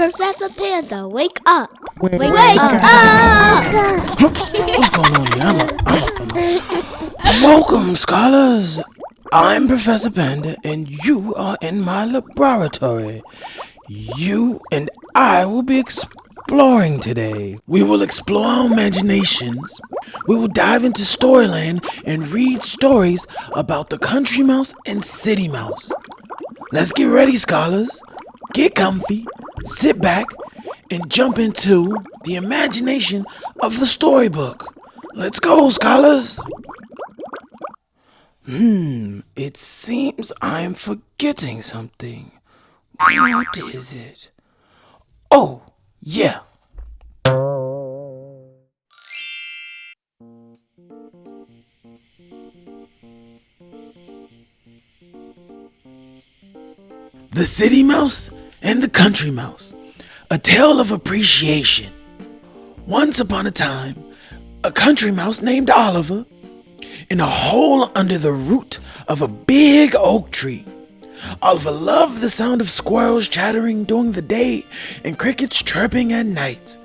Professor Panda, wake up! Wake up! What's going on here? Welcome, scholars. I'm Professor Panda, and you are in my laboratory. You and I will be exploring today. We will explore our imaginations. We will dive into Storyland and read stories about the country mouse and city mouse. Let's get ready, scholars. Get comfy, sit back, and jump into the imagination of the storybook. Let's go, scholars. It seems I'm forgetting something. What is it? Oh, yeah. The City Mouse and the Country Mouse, a tale of appreciation. Once upon a time, a country mouse named Oliver, in a hole under the root of a big oak tree. Oliver loved the sound of squirrels chattering during the day and crickets chirping at night.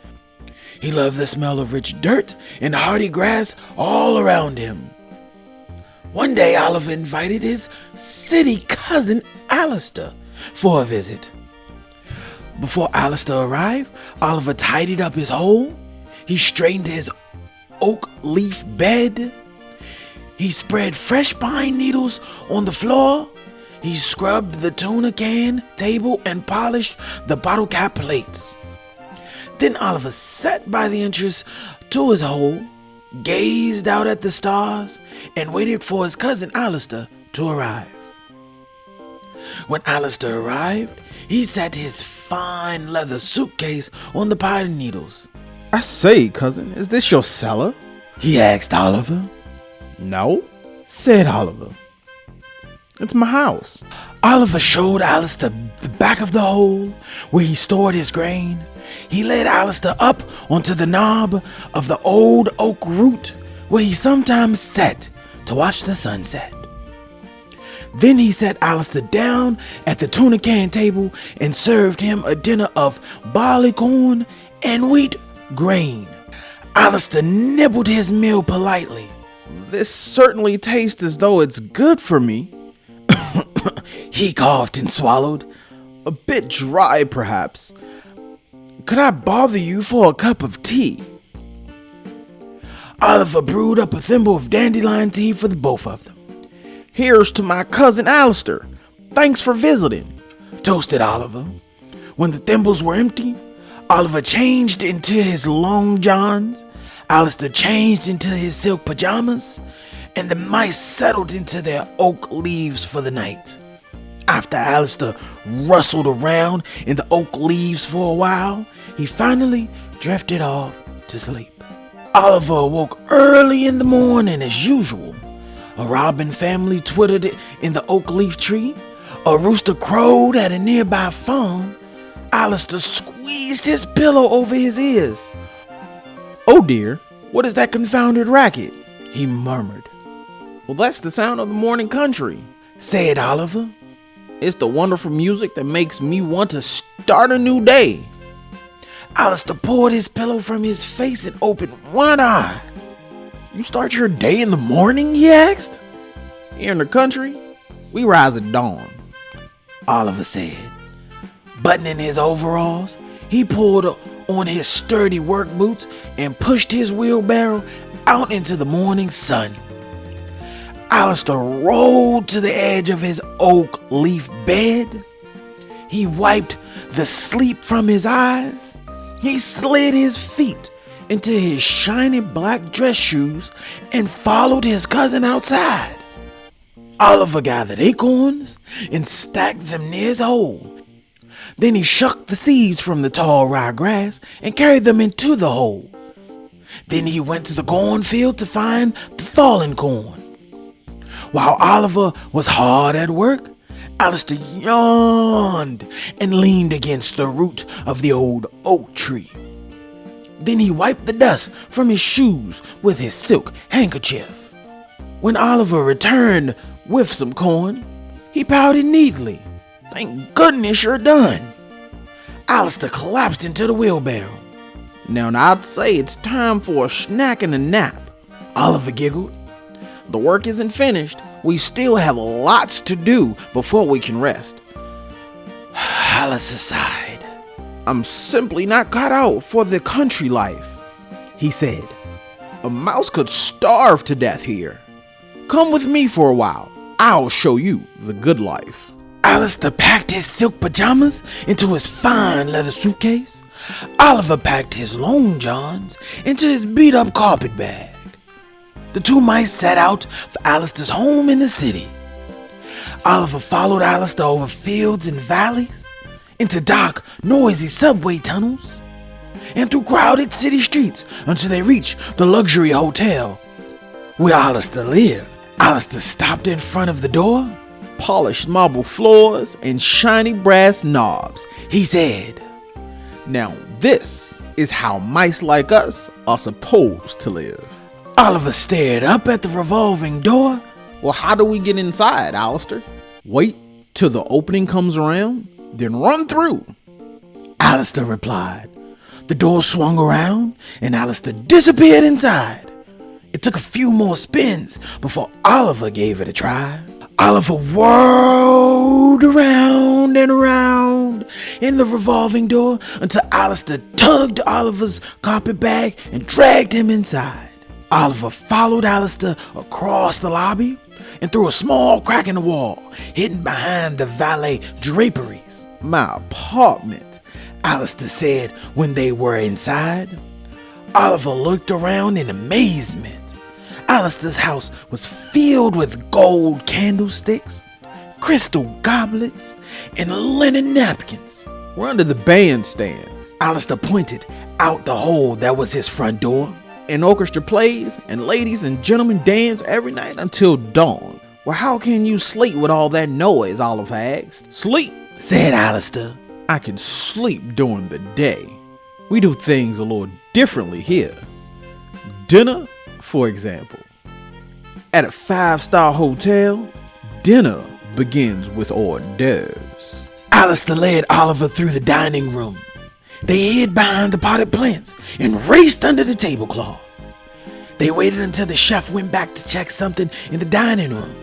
He loved the smell of rich dirt and hardy grass all around him. One day, Oliver invited his city cousin, Alistair, for a visit. Before Alistair arrived, Oliver tidied up his hole. He straightened his oak leaf bed. He spread fresh pine needles on the floor. He scrubbed the tuna can table and polished the bottle cap plates. Then Oliver sat by the entrance to his hole, gazed out at the stars, and waited for his cousin Alistair to arrive. When Alistair arrived, he set his fine leather suitcase on the pine needles. I say, cousin, is this your cellar? He asked Oliver. No, said Oliver. It's my house. Oliver showed Alistair the back of the hole where he stored his grain. He led Alistair up onto the knob of the old oak root where he sometimes sat to watch the sunset. Then he sat Alistair down at the tuna can table and served him a dinner of barley corn and wheat grain. Alistair nibbled his meal politely. This certainly tastes as though it's good for me. He coughed and swallowed. A bit dry, perhaps. Could I bother you for a cup of tea? Oliver brewed up a thimble of dandelion tea for the both of them. Here's to my cousin Alistair. Thanks for visiting, toasted Oliver. When the thimbles were empty, Oliver changed into his long johns, Alistair changed into his silk pajamas, and the mice settled into their oak leaves for the night. After Alistair rustled around in the oak leaves for a while, he finally drifted off to sleep. Oliver awoke early in the morning as usual. A robin family twittered in the oak leaf tree. A rooster crowed at a nearby farm. Alistair squeezed his pillow over his ears. Oh dear, what is that confounded racket? He murmured. Well, that's the sound of the morning country, said Oliver. It's the wonderful music that makes me want to start a new day. Alistair pulled his pillow from his face and opened one eye. You start your day in the morning, he asked. Here in the country, we rise at dawn, Oliver said. Buttoning his overalls, he pulled on his sturdy work boots and pushed his wheelbarrow out into the morning sun. Alistair rolled to the edge of his oak leaf bed. He wiped the sleep from his eyes. He slid his feet into his shiny black dress shoes and followed his cousin outside. Oliver gathered acorns and stacked them near his hole. Then he shucked the seeds from the tall ryegrass and carried them into the hole. Then he went to the cornfield to find the fallen corn. While Oliver was hard at work, Alistair yawned and leaned against the root of the old oak tree. Then he wiped the dust from his shoes with his silk handkerchief. When Oliver returned with some corn, he pouted neatly. Thank goodness you're done. Alistair collapsed into the wheelbarrow. Now I'd say it's time for a snack and a nap. Oliver giggled. The work isn't finished. We still have lots to do before we can rest. Alistair sighed. I'm simply not cut out for the country life, he said. A mouse could starve to death here. Come with me for a while. I'll show you the good life. Alistair packed his silk pajamas into his fine leather suitcase. Oliver packed his long johns into his beat-up carpet bag. The two mice set out for Alistair's home in the city. Oliver followed Alistair over fields and valleys, into dark, noisy subway tunnels, and through crowded city streets until they reached the luxury hotel where Alistair lived. Alistair stopped in front of the door. Polished marble floors and shiny brass knobs, he said. Now this is how mice like us are supposed to live. Oliver stared up at the revolving door. Well, how do we get inside, Alistair? Wait till the opening comes around, then run through, Alistair replied. The door swung around and Alistair disappeared inside. It took a few more spins before Oliver gave it a try. Oliver whirled around and around in the revolving door until Alistair tugged Oliver's carpet bag and dragged him inside. Oliver followed Alistair across the lobby and through a small crack in the wall, hidden behind the valet draperies. My apartment, Alistair said when they were inside. Oliver looked around in amazement. Alistair's house was filled with gold candlesticks, crystal goblets, and linen napkins. We're under the bandstand. Alistair pointed out the hole that was his front door. An orchestra plays, and ladies and gentlemen dance every night until dawn. Well, how can you sleep with all that noise? Oliver asked. Sleep, said Alistair. I can sleep during the day. We do things a little differently here. Dinner, for example. At a 5-star hotel, dinner begins with hors d'oeuvres. Alistair led Oliver through the dining room. They hid behind the potted plants and raced under the tablecloth. They waited until the chef went back to check something in the dining room.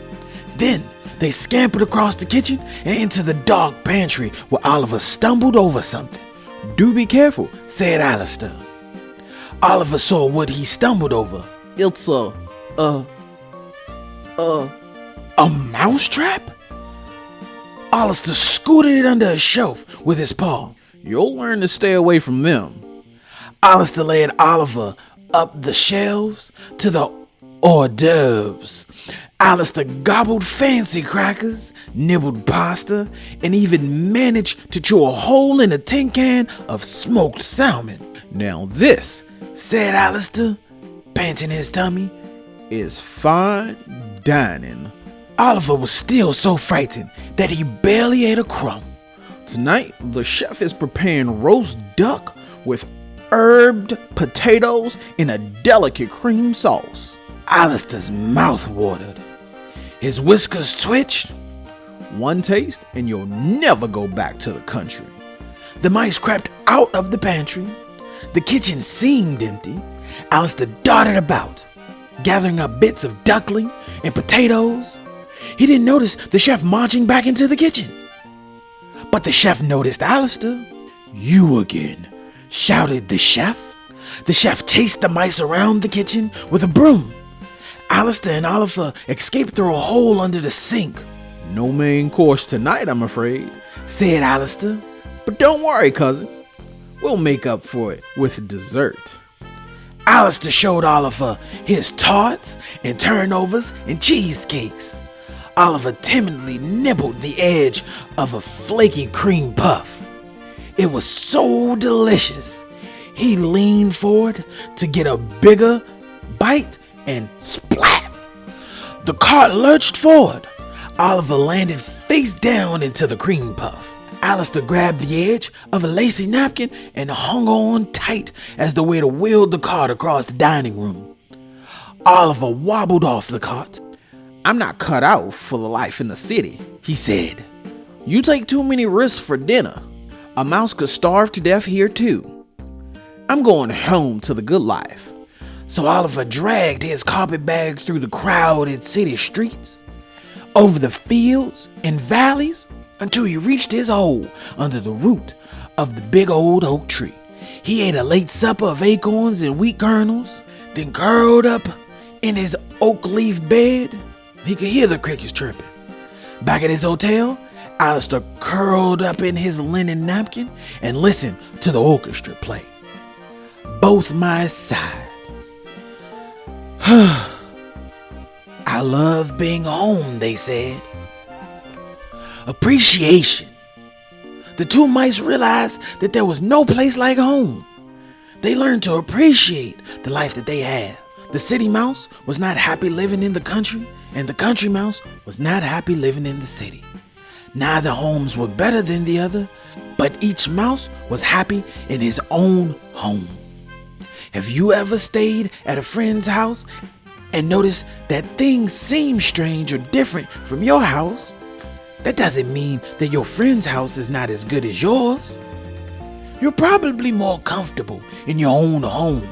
Then they scampered across the kitchen and into the dark pantry where Oliver stumbled over something. Do be careful, said Alistair. Oliver saw what he stumbled over. It's a mousetrap? Alistair scooted it under a shelf with his paw. You'll learn to stay away from them. Alistair led Oliver up the shelves to the hors d'oeuvres. Alistair gobbled fancy crackers, nibbled pasta, and even managed to chew a hole in a tin can of smoked salmon. Now this, said Alistair, panting his tummy, is fine dining. Oliver was still so frightened that he barely ate a crumb. Tonight, the chef is preparing roast duck with herbed potatoes in a delicate cream sauce. Alistair's mouth watered. His whiskers twitched. One taste and you'll never go back to the country. The mice crept out of the pantry. The kitchen seemed empty. Alistair darted about, gathering up bits of duckling and potatoes. He didn't notice the chef marching back into the kitchen. But the chef noticed Alistair. You again, shouted the chef. The chef chased the mice around the kitchen with a broom. Alistair and Oliver escaped through a hole under the sink. No main course tonight, I'm afraid, said Alistair. But don't worry, cousin. We'll make up for it with dessert. Alistair showed Oliver his tarts and turnovers and cheesecakes. Oliver timidly nibbled the edge of a flaky cream puff. It was so delicious. He leaned forward to get a bigger bite and splat! The cart lurched forward. Oliver landed face down into the cream puff. Alistair grabbed the edge of a lacy napkin and hung on tight as the waiter wheeled the cart across the dining room. Oliver wobbled off the cart. I'm not cut out for the life in the city, he said. You take too many risks for dinner. A mouse could starve to death here too. I'm going home to the good life. So Oliver dragged his carpetbags through the crowded city streets, over the fields and valleys, until he reached his hole under the root of the big old oak tree. He ate a late supper of acorns and wheat kernels, then curled up in his oak leaf bed. He could hear the crickets chirping. Back at his hotel, Alistair curled up in his linen napkin and listened to the orchestra play. Both mice sighed. I love being home, they said. Appreciation. The two mice realized that there was no place like home. They learned to appreciate the life that they had. The city mouse was not happy living in the country, and the country mouse was not happy living in the city. Neither homes were better than the other, but each mouse was happy in his own home. Have you ever stayed at a friend's house and noticed that things seem strange or different from your house? That doesn't mean that your friend's house is not as good as yours. You're probably more comfortable in your own home,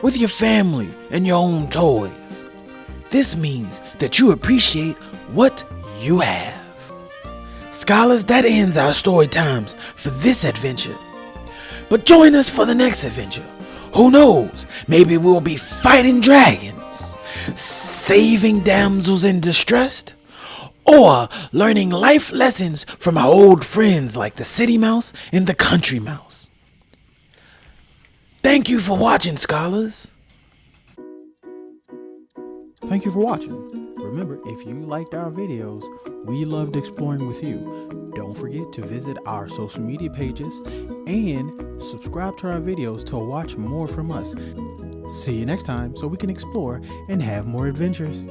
with your family and your own toys. This means that you appreciate what you have. Scholars, that ends our story times for this adventure. But join us for the next adventure. Who knows, maybe we'll be fighting dragons, saving damsels in distress, or learning life lessons from our old friends like the city mouse and the country mouse. Thank you for watching, scholars. Thank you for watching. Remember, if you liked our videos, we loved exploring with you. Don't forget to visit our social media pages and subscribe to our videos to watch more from us. See you next time so we can explore and have more adventures.